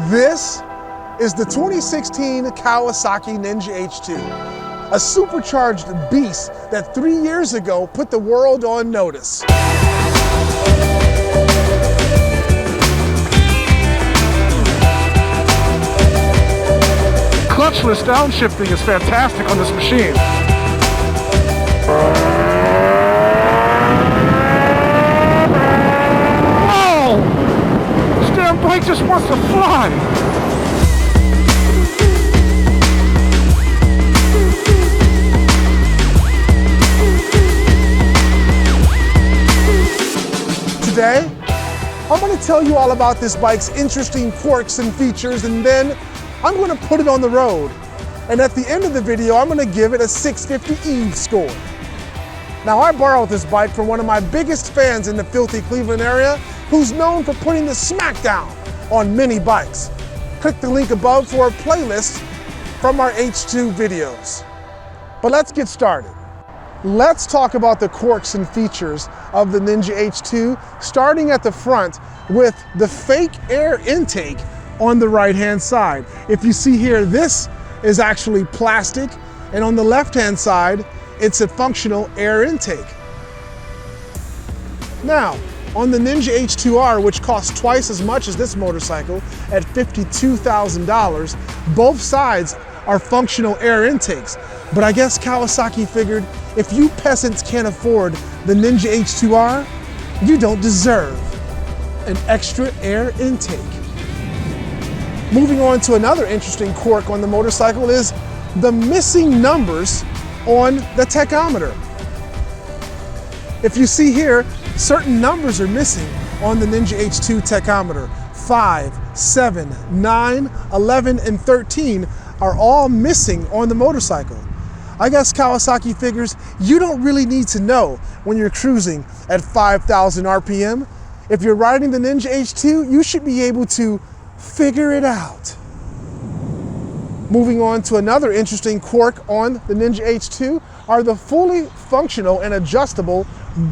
This is the 2016 Kawasaki Ninja H2, a supercharged beast that 3 years ago put the world on notice. Clutchless downshifting is fantastic on this machine. Oh! This damn bike just wants to fly! Today, I'm going to tell you all about this bike's interesting quirks and features, and then I'm going to put it on the road. And at the end of the video, I'm going to give it a 650 Eve score. Now, I borrowed this bike from one of my biggest fans in the filthy Cleveland area, who's known for putting the smackdown on mini bikes. Click the link above for a playlist from our H2 videos. But let's get started. Let's talk about the quirks and features of the Ninja H2, starting at the front with the fake air intake on the right-hand side. If you see here, this is actually plastic, and on the left-hand side, it's a functional air intake. Now, on the Ninja H2R, which costs twice as much as this motorcycle at $52,000, both sides are functional air intakes. But I guess Kawasaki figured, if you peasants can't afford the Ninja H2R, you don't deserve an extra air intake. Moving on to another interesting quirk on the motorcycle is the missing numbers on the tachometer. If you see here, certain numbers are missing on the Ninja H2 tachometer. 5, 7, 9, 11, and 13 are all missing on the motorcycle. I guess Kawasaki figures you don't really need to know when you're cruising at 5,000 RPM. If you're riding the Ninja H2, you should be able to figure it out. Moving on to another interesting quirk on the Ninja H2 are the fully functional and adjustable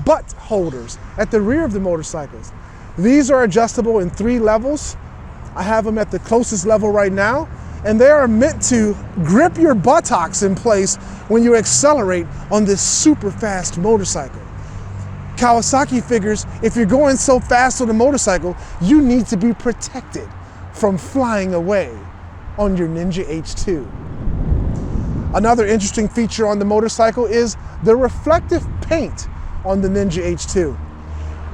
butt holders at the rear of the motorcycles. These are adjustable in 3 levels. I have them at the closest level right now, and they are meant to grip your buttocks in place when you accelerate on this super fast motorcycle. Kawasaki figures if you're going so fast on a motorcycle, you need to be protected from flying away on your Ninja H2. Another interesting feature on the motorcycle is the reflective paint on the Ninja H2.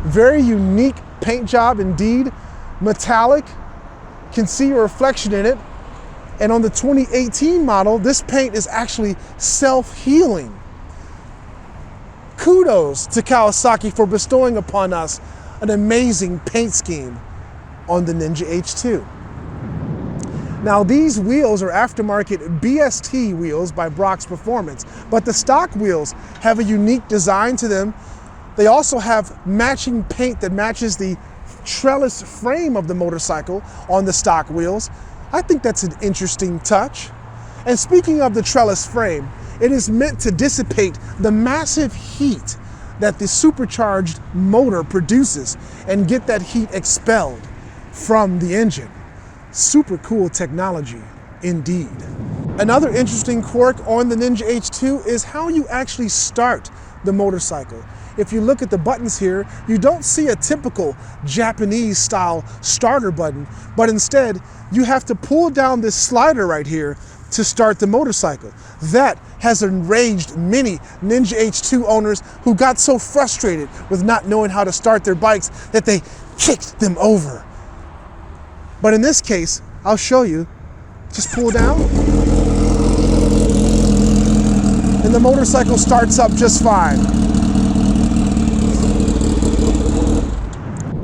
Very unique paint job indeed. Metallic, can see a reflection in it. And on the 2018 model, this paint is actually self-healing. Kudos to Kawasaki for bestowing upon us an amazing paint scheme on the Ninja H2. Now, these wheels are aftermarket BST wheels by Brock's Performance, but the stock wheels have a unique design to them. They also have matching paint that matches the trellis frame of the motorcycle on the stock wheels. I think that's an interesting touch. And speaking of the trellis frame, it is meant to dissipate the massive heat that the supercharged motor produces and get that heat expelled from the engine. Super cool technology indeed. Another interesting quirk on the Ninja H2 is how you actually start the motorcycle. If you look at the buttons here, you don't see a typical Japanese style starter button, but instead you have to pull down this slider right here to start the motorcycle. That has enraged many Ninja H2 owners who got so frustrated with not knowing how to start their bikes that they kicked them over. But in this case, I'll show you. Just pull down, and the motorcycle starts up just fine.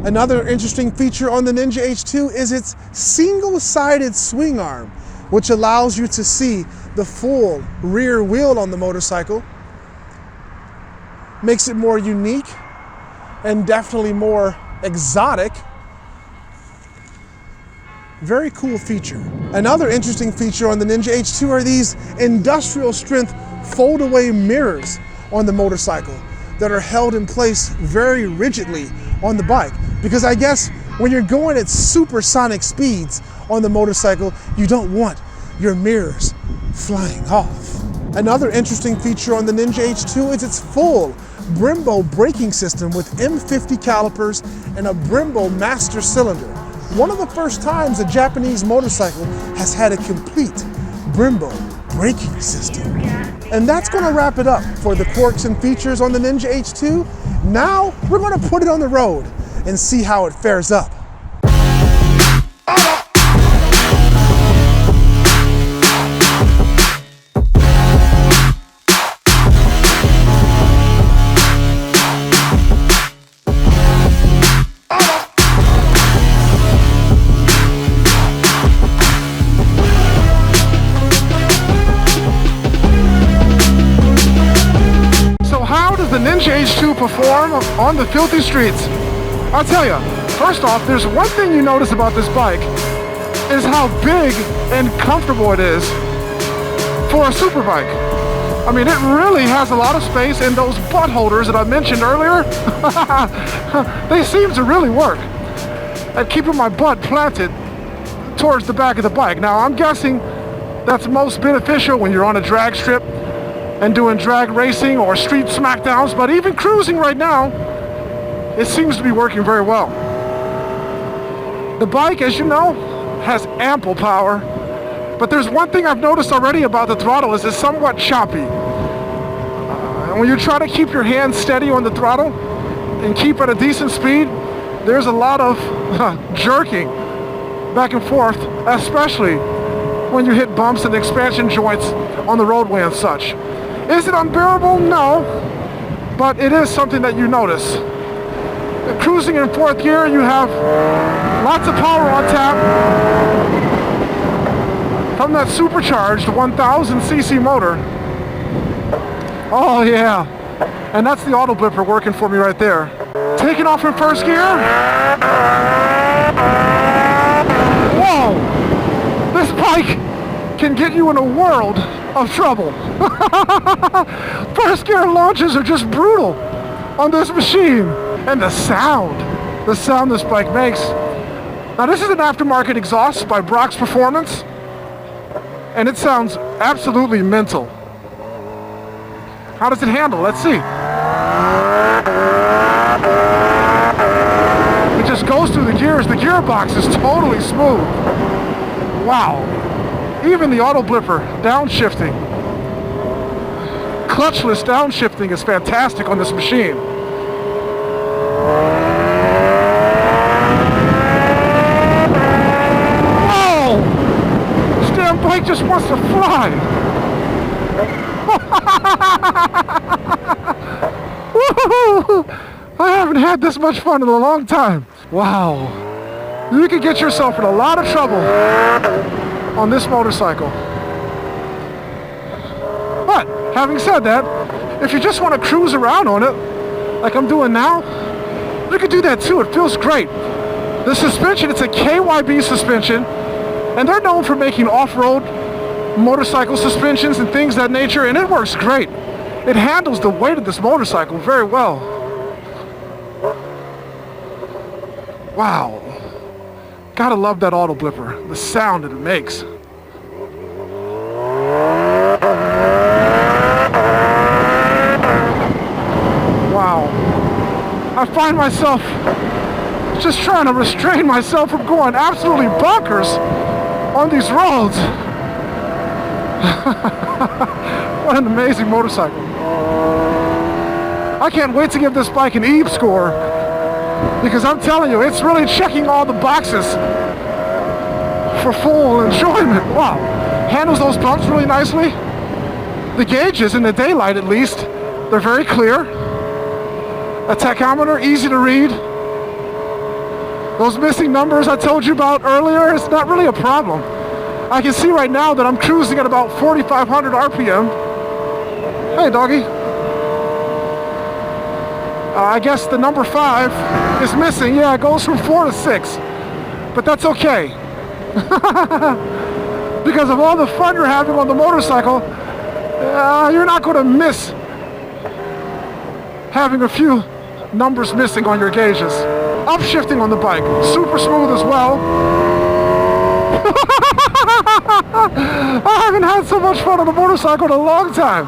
Another interesting feature on the Ninja H2 is its single-sided swing arm, which allows you to see the full rear wheel on the motorcycle. Makes it more unique and definitely more exotic. Very cool feature. Another interesting feature on the Ninja H2 are these industrial strength fold-away mirrors on the motorcycle that are held in place very rigidly on the bike. Because I guess When you're going at supersonic speeds on the motorcycle, you don't want your mirrors flying off. Another interesting feature on the Ninja H2 is its full Brembo braking system with M50 calipers and a Brembo master cylinder. One of the first times a Japanese motorcycle has had a complete Brembo braking system. And that's going to wrap it up for the quirks and features on the Ninja H2. Now we're going to put it on the road and see how it fares up. The Ninja H2 perform on the filthy streets. I'll tell you, first off, there's one thing you notice about this bike is how big and comfortable it is for a super bike. I mean, it really has a lot of space, and those butt holders that I mentioned earlier, they seem to really work at keeping my butt planted towards the back of the bike. Now, I'm guessing that's most beneficial when you're on a drag strip and doing drag racing or street smackdowns, but even cruising right now, it seems to be working very well. The bike, as you know, has ample power, but there's one thing I've noticed already about the throttle is it's somewhat choppy. And when you try to keep your hand steady on the throttle and keep at a decent speed, there's a lot of jerking back and forth, especially when you hit bumps and expansion joints on the roadway and such. Is it unbearable? No, but it is something that you notice. Cruising in fourth gear, you have lots of power on tap from that supercharged 1000cc motor. Oh yeah, and that's the auto blipper working for me right there. Taking off in first gear. Whoa, this bike can get you in a world of trouble. First gear launches are just brutal on this machine. And the sound this bike makes. Now this is an aftermarket exhaust by Brock's Performance, and it sounds absolutely mental. How does it handle? Let's see. It just goes through the gears. The gearbox is totally smooth. Wow. Even the auto blipper downshifting, clutchless downshifting is fantastic on this machine. Whoa! This damn bike just wants to fly. Woo-hoo! I haven't had this much fun in a long time. Wow. You could get yourself in a lot of trouble on this motorcycle. But having said that, if you just want to cruise around on it like I'm doing now, you can do that too. It feels great. The suspension, it's a KYB suspension, and they're known for making off-road motorcycle suspensions and things of that nature, and it works great. It handles the weight of this motorcycle very well. Wow. Gotta love that auto blipper, the sound that it makes. Wow. I find myself just trying to restrain myself from going absolutely bonkers on these roads. What an amazing motorcycle. I can't wait to give this bike an Eve score, because I'm telling you, it's really checking all the boxes for full enjoyment. Wow. Handles those bumps really nicely. The gauges, in the daylight at least, they're very clear. A tachometer, easy to read. Those missing numbers I told you about earlier, it's not really a problem. I can see right now that I'm cruising at about 4,500 RPM. Hey, doggy. I guess the number 5 is missing. Yeah, it goes from 4 to 6. But that's okay. Because of all the fun you're having on the motorcycle, you're not going to miss having a few numbers missing on your gauges. Upshifting on the bike, super smooth as well. I haven't had so much fun on a motorcycle in a long time.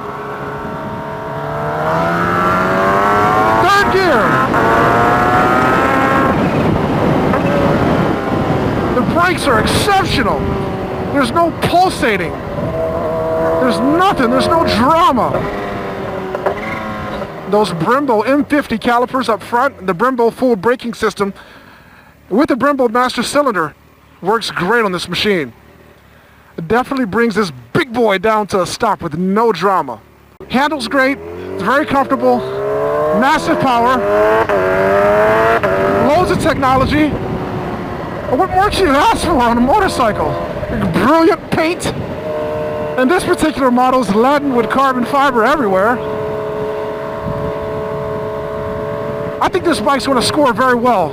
Third gear. The brakes are exceptional. There's no pulsating. There's nothing, there's no drama. Those Brembo M50 calipers up front, the Brembo full braking system with the Brembo master cylinder works great on this machine. It definitely brings this big boy down to a stop with no drama. Handles great, it's very comfortable, massive power, loads of technology. What more can you ask for on a motorcycle? Brilliant paint. And this particular model is laden with carbon fiber everywhere. I think this bike's going to score very well.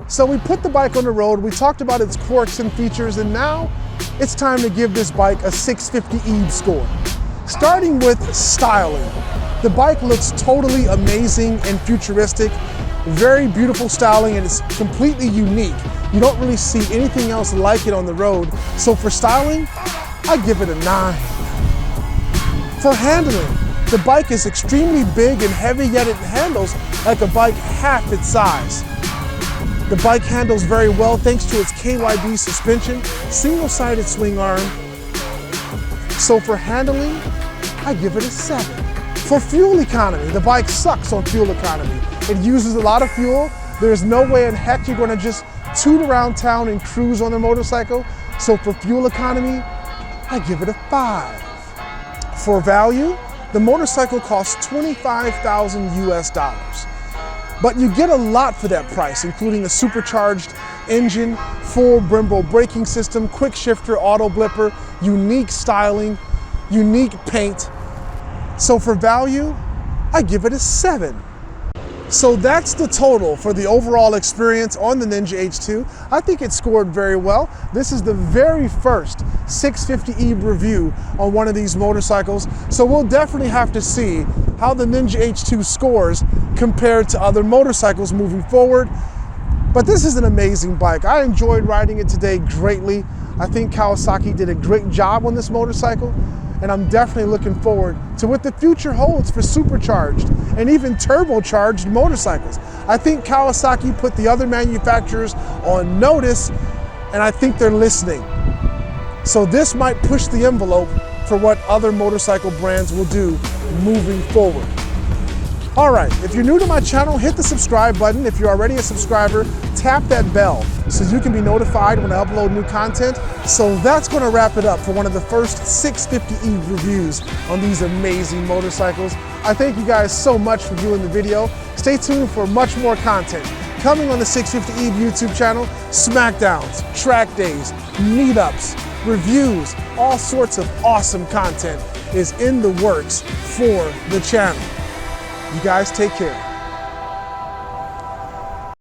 So we put the bike on the road, we talked about its quirks and features, and now it's time to give this bike a 650 EVE score. Starting with styling. The bike looks totally amazing and futuristic. Very beautiful styling, and it's completely unique. You don't really see anything else like it on the road. So for styling, I give it a 9. For handling, the bike is extremely big and heavy, yet it handles like a bike half its size. The bike handles very well thanks to its KYB suspension, single-sided swing arm. So for handling, I give it a 7. For fuel economy, the bike sucks on fuel economy. It uses a lot of fuel. There's no way in heck you're gonna just toot around town and cruise on the motorcycle. So for fuel economy, I give it a 5. For value, the motorcycle costs $25,000 US. But you get a lot for that price, including a supercharged engine, full Brembo braking system, quick shifter, auto blipper, unique styling, unique paint. So for value, I give it a 7. So that's the total for the overall experience on the Ninja H2. I think it scored very well. This is the very first 650 EVE review on one of these motorcycles. So we'll definitely have to see how the Ninja H2 scores compared to other motorcycles moving forward. But this is an amazing bike. I enjoyed riding it today greatly. I think Kawasaki did a great job on this motorcycle, and I'm definitely looking forward to what the future holds for supercharged and even turbocharged motorcycles. I think Kawasaki put the other manufacturers on notice, and I think they're listening. So this might push the envelope for what other motorcycle brands will do moving forward. All right, if you're new to my channel, hit the subscribe button. If you're already a subscriber, tap that bell so you can be notified when I upload new content. So that's gonna wrap it up for one of the first 650 EVE reviews on these amazing motorcycles. I thank you guys so much for viewing the video. Stay tuned for much more content coming on the 650 EVE YouTube channel. Smackdowns, track days, meetups, reviews, all sorts of awesome content is in the works for the channel. You guys take care.